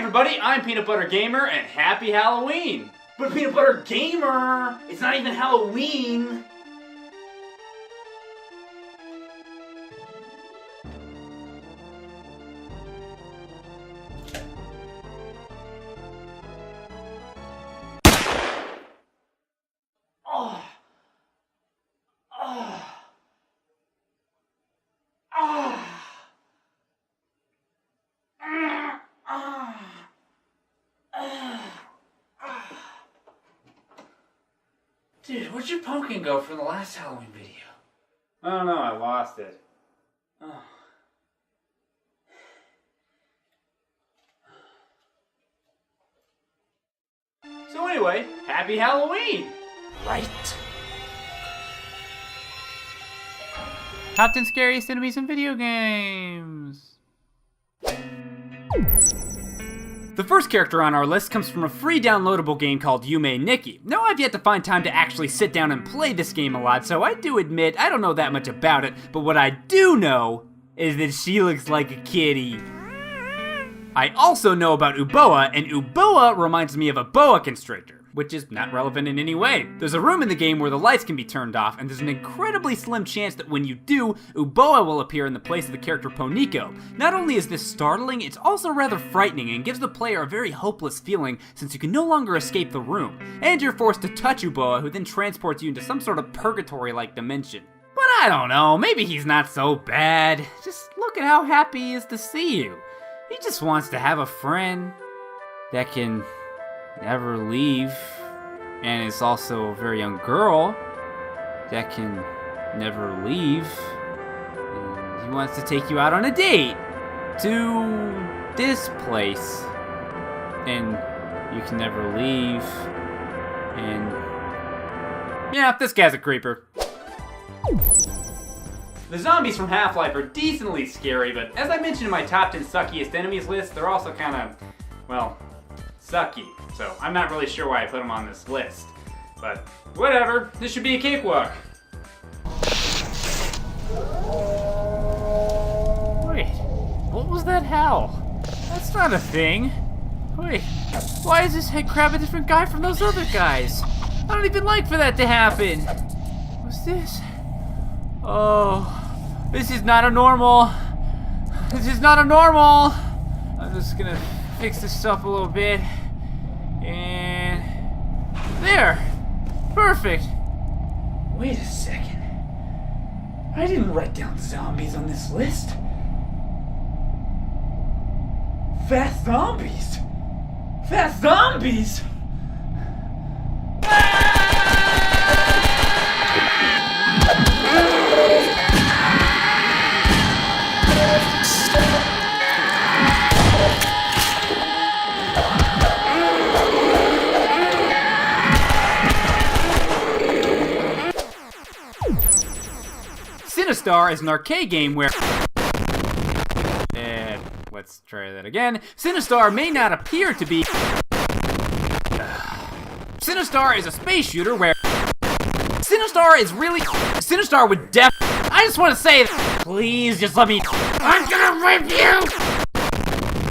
everybody, I'm PeanutButterGamer, and happy Halloween! But PeanutButterGamer, it's not even Halloween! Dude, where'd your pumpkin go from the last Halloween video? I don't know, I lost it. Oh. So anyway, happy Halloween! Right? Top 10 scariest enemies in video games. The first character on our list comes from a free downloadable game called Yume Nikki. Now I've yet to find time to actually sit down and play this game a lot, so I do admit I don't know that much about it, but what I do know is that she looks like a kitty. I also know about Uboa, and Uboa reminds me of a boa constrictor, which is not relevant in any way. There's a room in the game where the lights can be turned off, and there's an incredibly slim chance that when you do, Uboa will appear in the place of the character Poniko. Not only is this startling, it's also rather frightening and gives the player a very hopeless feeling since you can no longer escape the room. And you're forced to touch Uboa, who then transports you into some sort of purgatory-like dimension. But I don't know, maybe he's not so bad. Just look at how happy he is to see you. He just wants to have a friend that can never leave, and is also a very young girl that can never leave, and he wants to take you out on a date to this place, and you can never leave, and yeah, this guy's a creeper. The zombies from Half-Life are decently scary, but as I mentioned in my top 10 suckiest enemies list, they're also kind of, well, sucky. So I'm not really sure why I put them on this list. But whatever, this should be a cakewalk. Wait, what was that howl? That's not a thing. Wait, why is this head crab a different guy from those other guys? I don't even like for that to happen. What's this? Oh, this is not a normal. This is not a normal. I'm just gonna fix this up a little bit. And there, perfect. Wait a second. I didn't write down zombies on this list. Fast zombies. Fast zombies. Sinistar is an arcade game where... And let's try that again. Sinistar may not appear to be... Sinistar is a space shooter where... Sinistar is really... Sinistar would I just want to say that... Please just let me... I'm gonna rape you!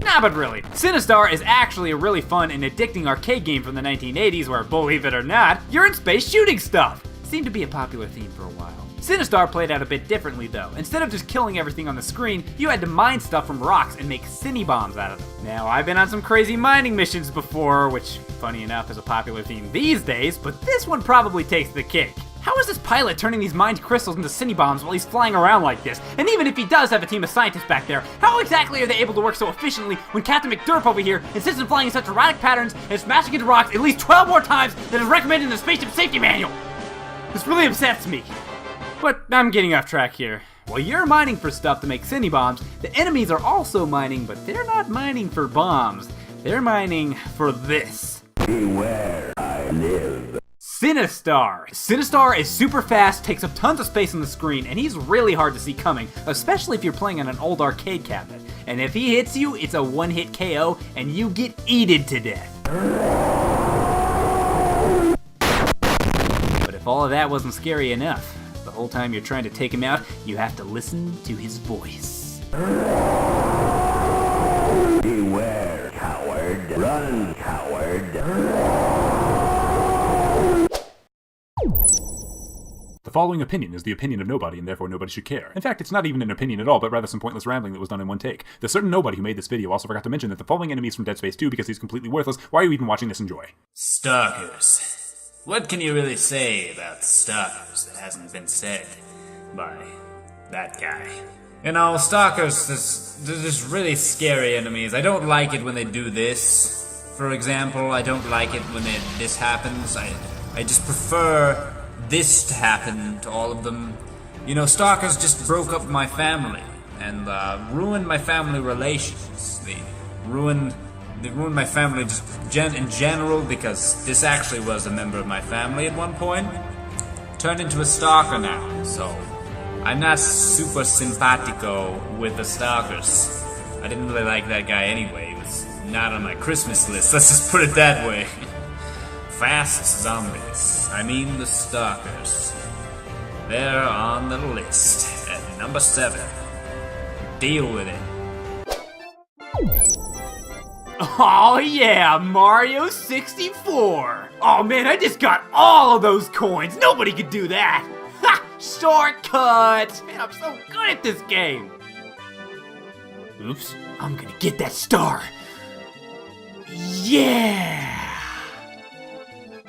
Nah, but really. Sinistar is actually a really fun and addicting arcade game from the 1980s where, believe it or not, you're in space shooting stuff. Seemed to be a popular theme for a while. Sinistar played out a bit differently though. Instead of just killing everything on the screen, you had to mine stuff from rocks and make cine bombs out of them. Now, I've been on some crazy mining missions before, which, funny enough, is a popular theme these days, but this one probably takes the cake. How is this pilot turning these mined crystals into cine bombs while he's flying around like this? And even if he does have a team of scientists back there, how exactly are they able to work so efficiently when Captain McDurp over here insists on flying in such erratic patterns and smashing into rocks at least 12 more times than is recommended in the spaceship safety manual? This really upsets me. But I'm getting off track here. While you're mining for stuff to make cine bombs, the enemies are also mining, but they're not mining for bombs. They're mining for this. Beware, I live. Sinistar. Sinistar is super fast, takes up tons of space on the screen, and he's really hard to see coming, especially if you're playing on an old arcade cabinet. And if he hits you, it's a one-hit KO, and you get eaten to death. But if all of that wasn't scary enough, the whole time you're trying to take him out, you have to listen to his voice. Beware, coward. coward. Run, coward. The following opinion is the opinion of nobody, and therefore nobody should care. In fact, it's not even an opinion at all, but rather some pointless rambling that was done in one take. The certain nobody who made this video also forgot to mention that the following enemy is from Dead Space 2 because he's completely worthless. Why are you even watching this? Enjoy. Stalkers. What can you really say about stalkers that hasn't been said by that guy? You know, stalkers, they're just really scary enemies. I don't like it when they do this. For example, I don't like it when this happens. I just prefer this to happen to all of them. You know, stalkers just broke up my family and ruined my family relations. They ruined my family just in general, because this actually was a member of my family at one point. Turned into a stalker now, so I'm not super simpatico with the stalkers. I didn't really like that guy anyway. He was not on my Christmas list, let's just put it that way. Fast zombies, I mean the stalkers. They're on the list at number 7. Deal with it. Oh yeah, Mario 64! Oh man, I just got all of those coins! Nobody could do that! Ha! Shortcut! Man, I'm so good at this game! Oops, I'm gonna get that star! Yeah!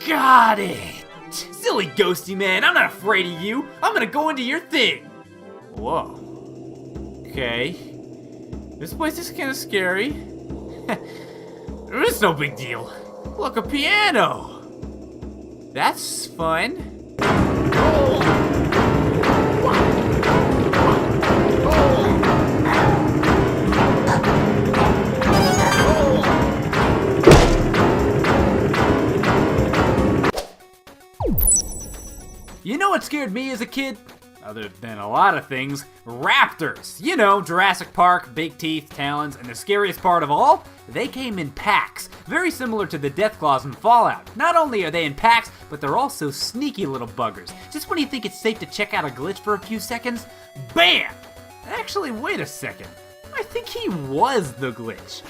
Got it! Silly ghosty man, I'm not afraid of you! I'm gonna go into your thing! Whoa. Okay. This place is kinda scary. It's no big deal. Look, a piano! That's fun. You know what scared me as a kid? Other than a lot of things, raptors. You know, Jurassic Park, big teeth, talons, and the scariest part of all, they came in packs. Very similar to the Deathclaws in Fallout. Not only are they in packs, but they're also sneaky little buggers. Just when you think it's safe to check out a glitch for a few seconds, BAM! Actually, wait a second. I think he was the glitch.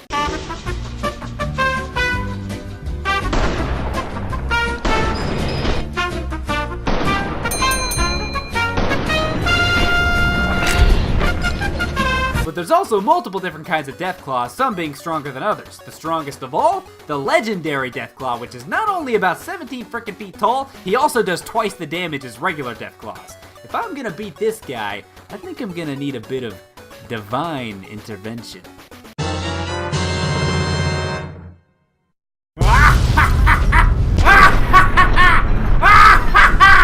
But there's also multiple different kinds of Deathclaws, some being stronger than others. The strongest of all, the legendary Deathclaw, which is not only about 17 frickin' feet tall, he also does twice the damage as regular Deathclaws. If I'm gonna beat this guy, I think I'm gonna need a bit of divine intervention.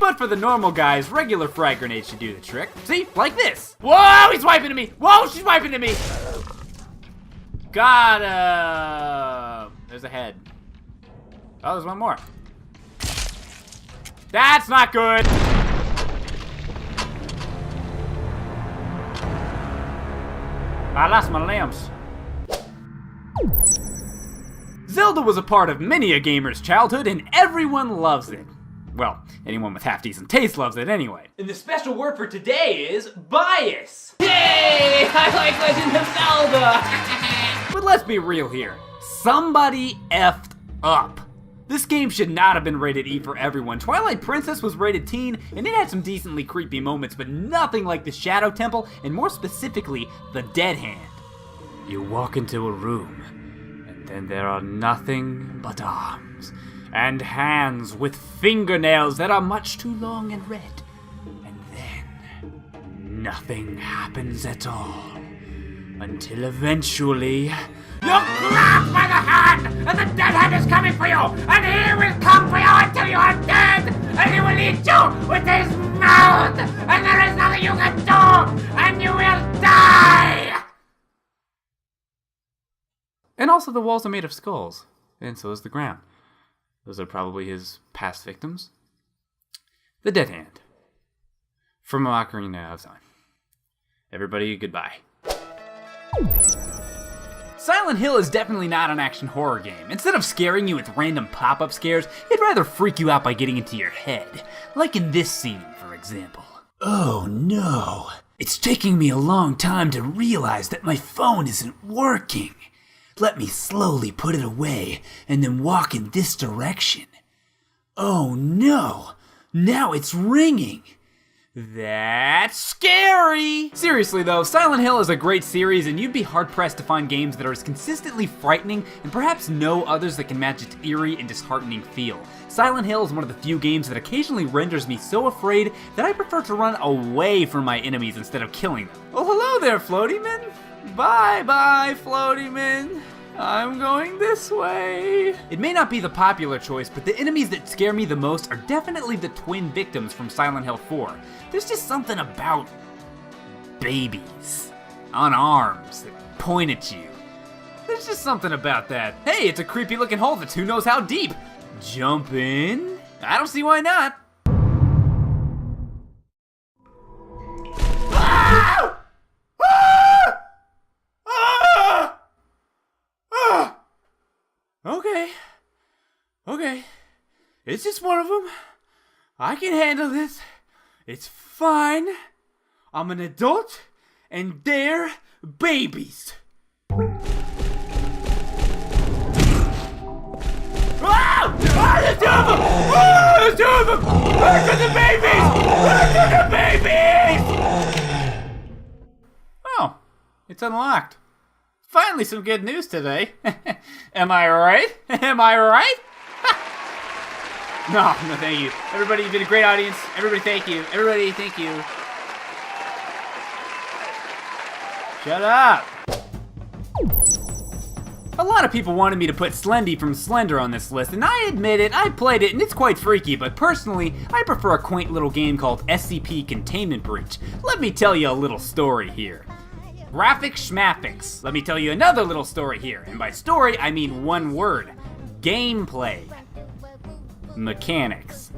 But for the normal guys, regular frag grenades should do the trick. See? Like this. Whoa, he's wiping at me. Whoa, she's wiping at me. Got him. There's a head. Oh, there's one more. That's not good. I lost my lamps. Zelda was a part of many a gamer's childhood, and everyone loves it. Well, anyone with half-decent taste loves it anyway. And the special word for today is bias. Yay! I like Legend of Zelda! But let's be real here. Somebody effed up. This game should not have been rated E for everyone. Twilight Princess was rated teen, and it had some decently creepy moments, but nothing like the Shadow Temple, and more specifically, the Dead Hand. You walk into a room, and then there are nothing but arms. And hands with fingernails that are much too long and red. And then, nothing happens at all. Until eventually, you're grabbed by the hand, and the dead hand is coming for you, and he will come for you until you are dead, and he will eat you with his mouth, and there is nothing you can do, and you will die! And also the walls are made of skulls, and so is the ground. Those are probably his past victims. The Dead Hand. From Ocarina of Time. Everybody, goodbye. Silent Hill is definitely not an action horror game. Instead of scaring you with random pop-up scares, it'd rather freak you out by getting into your head. Like in this scene, for example. Oh no. It's taking me a long time to realize that my phone isn't working. Let me slowly put it away and then walk in this direction. Oh no! Now it's ringing! That's scary! Seriously though, Silent Hill is a great series and you'd be hard-pressed to find games that are as consistently frightening and perhaps no others that can match its eerie and disheartening feel. Silent Hill is one of the few games that occasionally renders me so afraid that I prefer to run away from my enemies instead of killing them. Oh, hello there, Floatyman! Bye-bye, Floatyman! I'm going this way. It may not be the popular choice, but the enemies that scare me the most are definitely the twin victims from Silent Hill 4. There's just something about babies on arms that point at you. There's just something about that. Hey, it's a creepy looking hole that's who knows how deep. Jump in? I don't see why not. Ah! Okay. It's just one of them. I can handle this. It's fine. I'm an adult, and they're babies. Ah! There's two of them! Ah, there's two of them! Back to the babies! Back to the babies! Oh, it's unlocked. Finally some good news today. Am I right? Am I right? No, thank you. Everybody, you've been a great audience. Everybody, thank you. Everybody, thank you. Shut up. A lot of people wanted me to put Slendy from Slender on this list, and I admit it, I played it and it's quite freaky, but personally, I prefer a quaint little game called SCP Containment Breach. Let me tell you a little story here. Graphics schmappics. Let me tell you another little story here, and by story, I mean one word. Gameplay. Mechanics.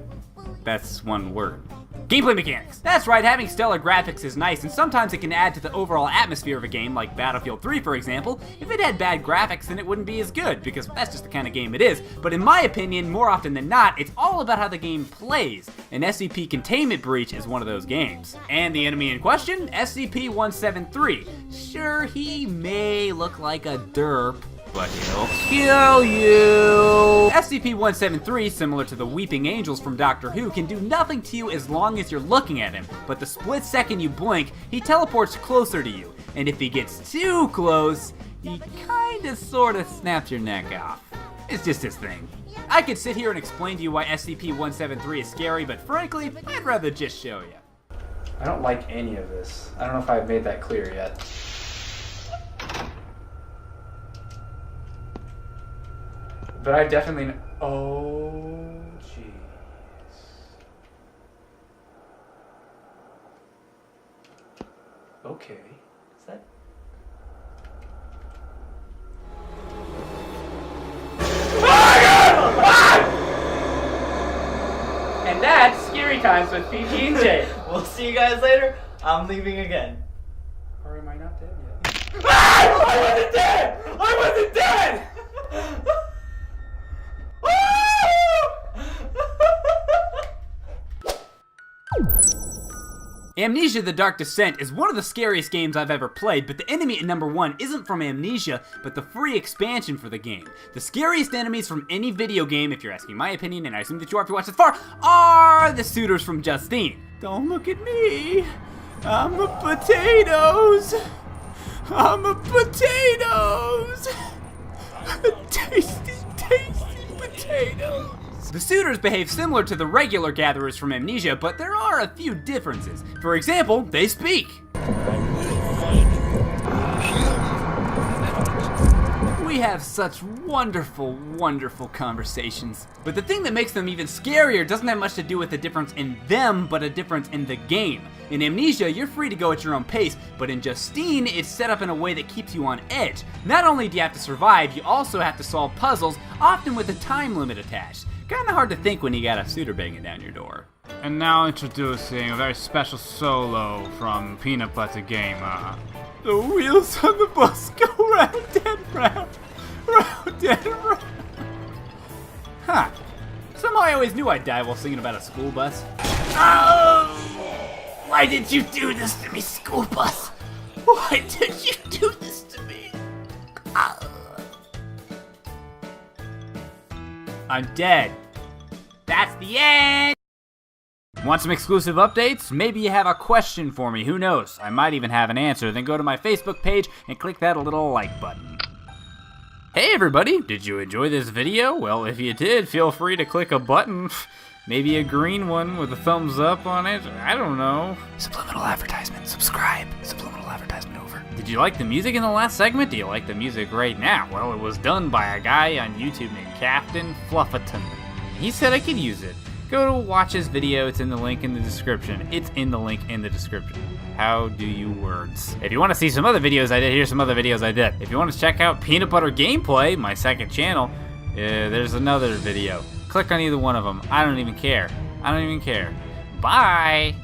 That's one word. Gameplay mechanics. That's right, having stellar graphics is nice, and sometimes it can add to the overall atmosphere of a game, like Battlefield 3 for example. If it had bad graphics, then it wouldn't be as good, because that's just the kind of game it is. But in my opinion, more often than not, it's all about how the game plays, and SCP Containment Breach is one of those games. And the enemy in question? SCP-173. Sure, he may look like a derp, but he'll kill you! SCP-173, similar to the Weeping Angels from Doctor Who, can do nothing to you as long as you're looking at him, but the split second you blink, he teleports closer to you, and if he gets too close, he kinda sorta snaps your neck off. It's just his thing. I could sit here and explain to you why SCP-173 is scary, but frankly, I'd rather just show you. I don't like any of this. I don't know if I've made that clear yet. But I definitely oh, jeez. Okay. Is that... And that's Scary Times with PP and J. We'll see you guys later. I'm leaving again. Or am I not dead yet? I wasn't dead! I wasn't dead! Amnesia: The Dark Descent is one of the scariest games I've ever played, but the enemy at number 1 isn't from Amnesia, but the free expansion for the game. The scariest enemies from any video game, if you're asking my opinion, and I assume that you are if you watch this far, are the suitors from Justine. Don't look at me. I'm a potatoes. I'm a potatoes. Tasty, tasty potatoes. The suitors behave similar to the regular gatherers from Amnesia, but there are a few differences. For example, they speak. We have such wonderful, wonderful conversations. But the thing that makes them even scarier doesn't have much to do with the difference in them, but a difference in the game. In Amnesia, you're free to go at your own pace, but in Justine, it's set up in a way that keeps you on edge. Not only do you have to survive, you also have to solve puzzles, often with a time limit attached. Kinda hard to think when you got a suitor banging down your door. And now introducing a very special solo from PeanutButterGamer. The wheels on the bus go round and round, round and round. Huh. Somehow I always knew I'd die while singing about a school bus. Oh! Why did you do this to me, school bus? Why did you do this to me? Oh. I'm dead. That's the end! Want some exclusive updates? Maybe you have a question for me, who knows? I might even have an answer. Then go to my Facebook page and click that little like button. Hey everybody, did you enjoy this video? Well, if you did, feel free to click a button. Maybe a green one with a thumbs up on it. I don't know. Subliminal advertisement. Subscribe. Subliminal advertisement over. Did you like the music in the last segment? Do you like the music right now? Well, it was done by a guy on YouTube named Captain Flufferton. He said I could use it. Go to watch his video. It's in the link in the description. It's in the link in the description. How do you words? If you want to see some other videos I did, here's some other videos I did. If you want to check out Peanut Butter Gameplay, my second channel, there's another video. Click on either one of them. I don't even care. Bye!